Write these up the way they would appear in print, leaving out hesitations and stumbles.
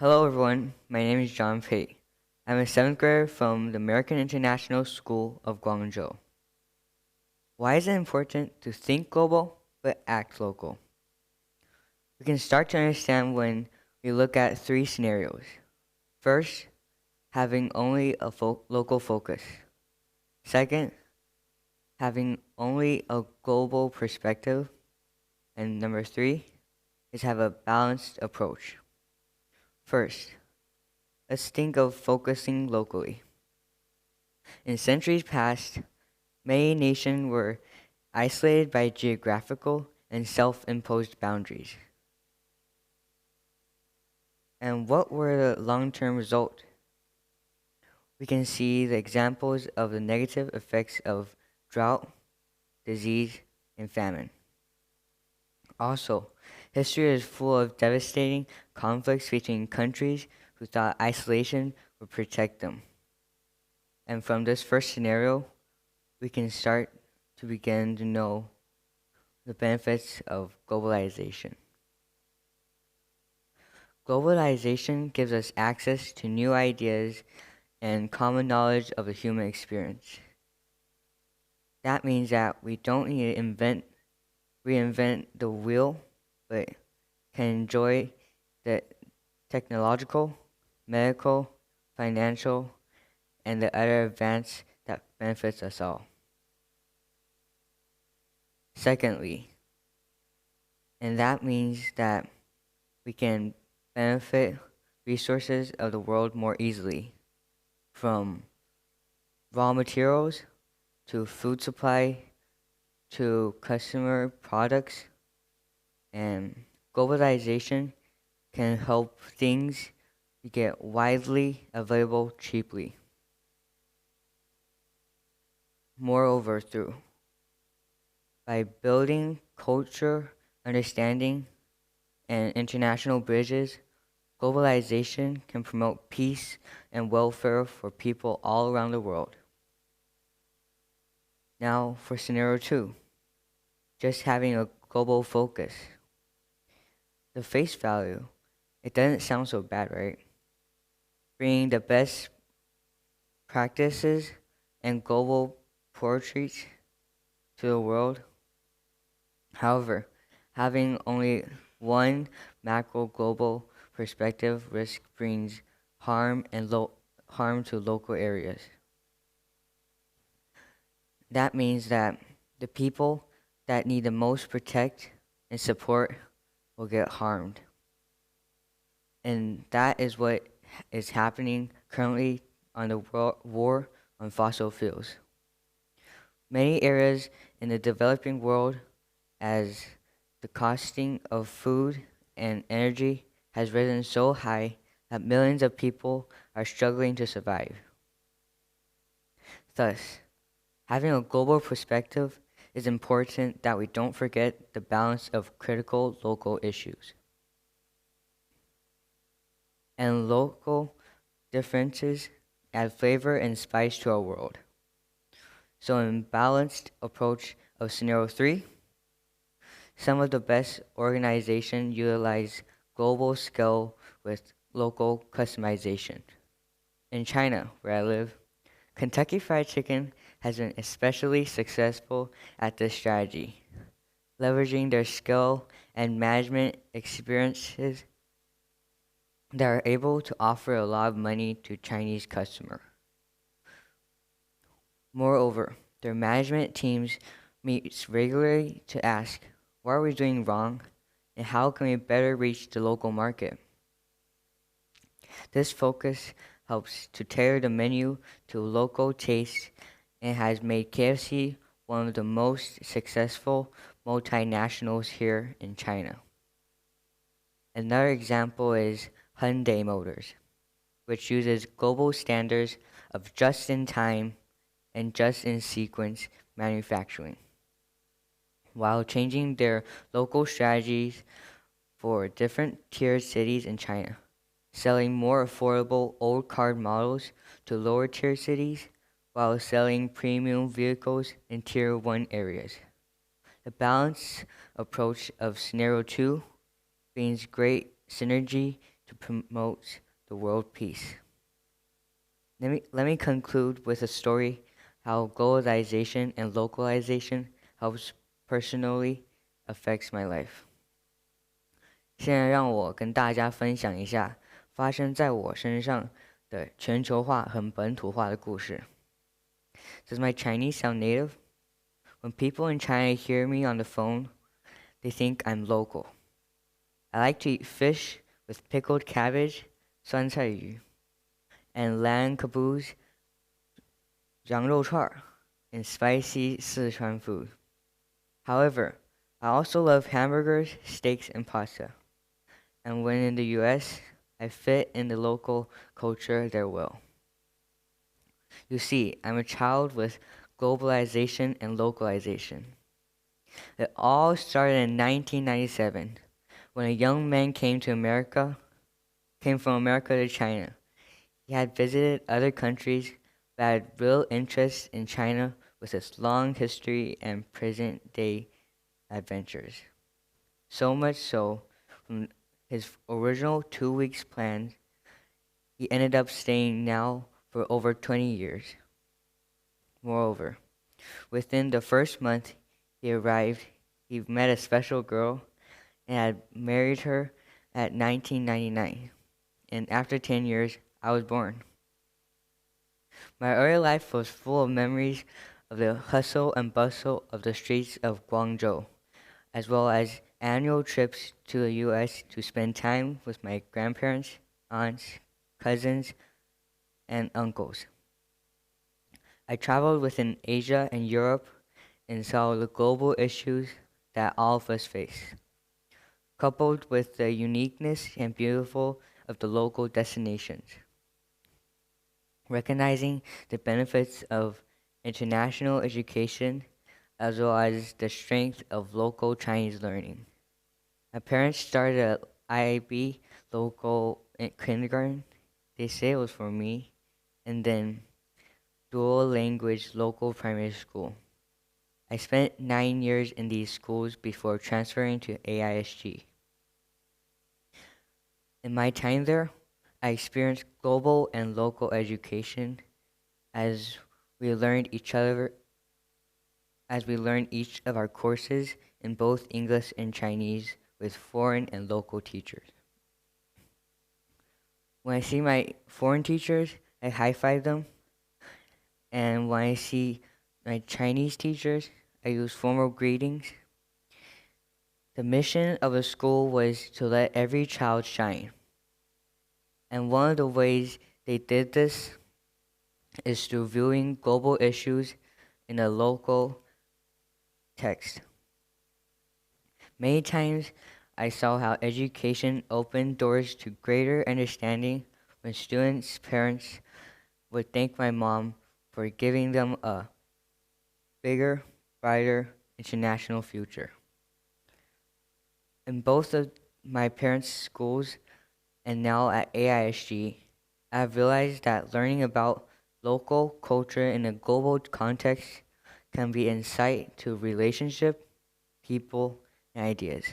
Hello everyone, my name is John Pate. I'm a 7th grader from the American International School of Guangzhou. Why is it important to think global but act local? We can start to understand when we look at three scenarios. First, having only a local focus. Second, having only a global perspective. And number three is have a balanced approach. First, let's think of focusing locally. In centuries past, many nations were isolated by geographical and self-imposed boundaries. And what were the long-term results? We can see the examples of the negative effects of drought, disease, and famine. Also, history is full of devastating conflicts between countries who thought isolation would protect them. And from this first scenario, we can start to begin to know the benefits of globalization. Globalization gives us access to new ideas and common knowledge of the human experience. That means that we don't need to reinvent the wheel, but can enjoy the technological, medical, financial, and the other advances that benefits us all. Secondly, and that means that we can benefit resources of the world more easily, from raw materials to food supply to customer products, and globalization can help things get widely available cheaply. Moreover, by building culture, understanding, and international bridges, globalization can promote peace and welfare for people all around the world. Now for scenario 2, just having a global focus. The face value, it doesn't sound so bad, right? Bringing the best practices and global portraits to the world. However, having only one macro global perspective risk brings harm to local areas. That means that the people that need the most protect and support will get harmed. And that is what is happening currently on the war on fossil fuels. Many areas in the developing world, as the costing of food and energy has risen so high that millions of people are struggling to survive. Thus, having a global perspective is important that we don't forget the balance of critical local issues. And local differences add flavor and spice to our world. So in balanced approach of scenario 3, some of the best organizations utilize global scale with local customization. In China, where I live, Kentucky Fried Chicken has been especially successful at this strategy, leveraging their skill and management experiences that are able to offer a lot of money to Chinese customers. Moreover, their management teams meet regularly to ask, what are we doing wrong, and how can we better reach the local market? This focus helps to tailor the menu to local tastes and has made KFC one of the most successful multinationals here in China. Another example is Hyundai Motors, which uses global standards of just-in-time and just-in-sequence manufacturing, while changing their local strategies for different tier cities in China, selling more affordable old car models to lower tier cities while selling premium vehicles in tier 1 areas. The balanced approach of scenario 2 brings great synergy to promote the world peace. Let me conclude with a story how globalization and localization helps personally affects my life. 现在让我跟大家分享一下发生在我身上的全球化和本土化的故事。Does my Chinese sound native? When people in China hear me on the phone, they think I'm local. I like to eat fish with pickled cabbage, 酸菜鱼, and lamb caboose, 羊肉串, and spicy Sichuan food. However, I also love hamburgers, steaks, and pasta. And when in the US, I fit in the local culture there well. You see, I'm a child with globalization and localization. It all started in 1997 when a young man came from America to China. He had visited other countries but had real interest in China with its long history and present day adventures. So much so, from his original 2 weeks plan, he ended up staying now for over 20 years. Moreover, within the first month he arrived, he met a special girl and had married her at 1999. And after 10 years, I was born. My early life was full of memories of the hustle and bustle of the streets of Guangzhou, as well as annual trips to the US to spend time with my grandparents, aunts, cousins, and uncles. I traveled within Asia and Europe and saw the global issues that all of us face, coupled with the uniqueness and beautiful of the local destinations. Recognizing the benefits of international education as well as the strength of local Chinese learning. My parents started an IIB local kindergarten. They say it was for me, and then dual language local primary school. I spent 9 years in these schools before transferring to AISG. In my time there, I experienced global and local education as we learned each of our courses in both English and Chinese with foreign and local teachers. When I see my foreign teachers, I high-five them. And when I see my Chinese teachers, I use formal greetings. The mission of the school was to let every child shine. And one of the ways they did this is through viewing global issues in a local text. Many times I saw how education opened doors to greater understanding when students' parents would thank my mom for giving them a bigger, brighter international future. In both of my parents' schools and now at AISG, I've realized that learning about local culture in a global context can be insight to relationship, people, and ideas.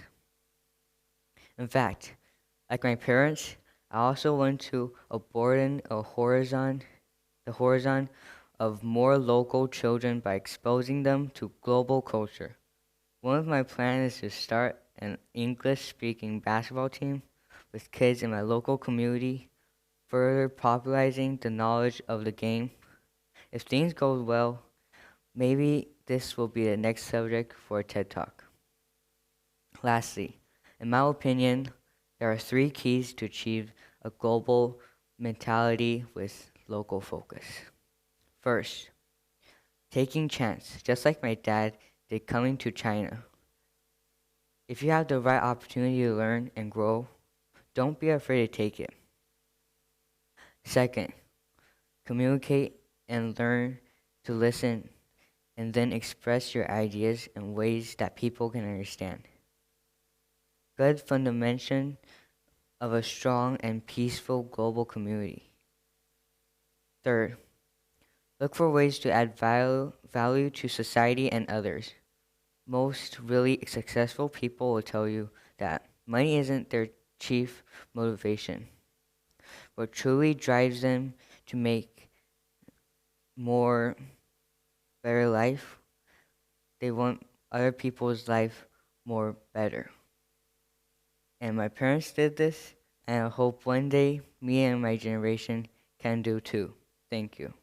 In fact, like my parents, I also want to broaden the horizon of more local children by exposing them to global culture. One of my plans is to start an English-speaking basketball team with kids in my local community, further popularizing the knowledge of the game. If things go well, maybe this will be the next subject for a TED Talk. Lastly, in my opinion, there are 3 keys to achieve a global mentality with local focus. First, taking chance, just like my dad did coming to China. If you have the right opportunity to learn and grow, don't be afraid to take it. Second, communicate and learn to listen and then express your ideas in ways that people can understand. Good fundamentation of a strong and peaceful global community. Third, look for ways to add value to society and others. Most really successful people will tell you that money isn't their chief motivation. What truly drives them to make more better life, they want other people's life more better. And my parents did this, and I hope one day me and my generation can do too. Thank you.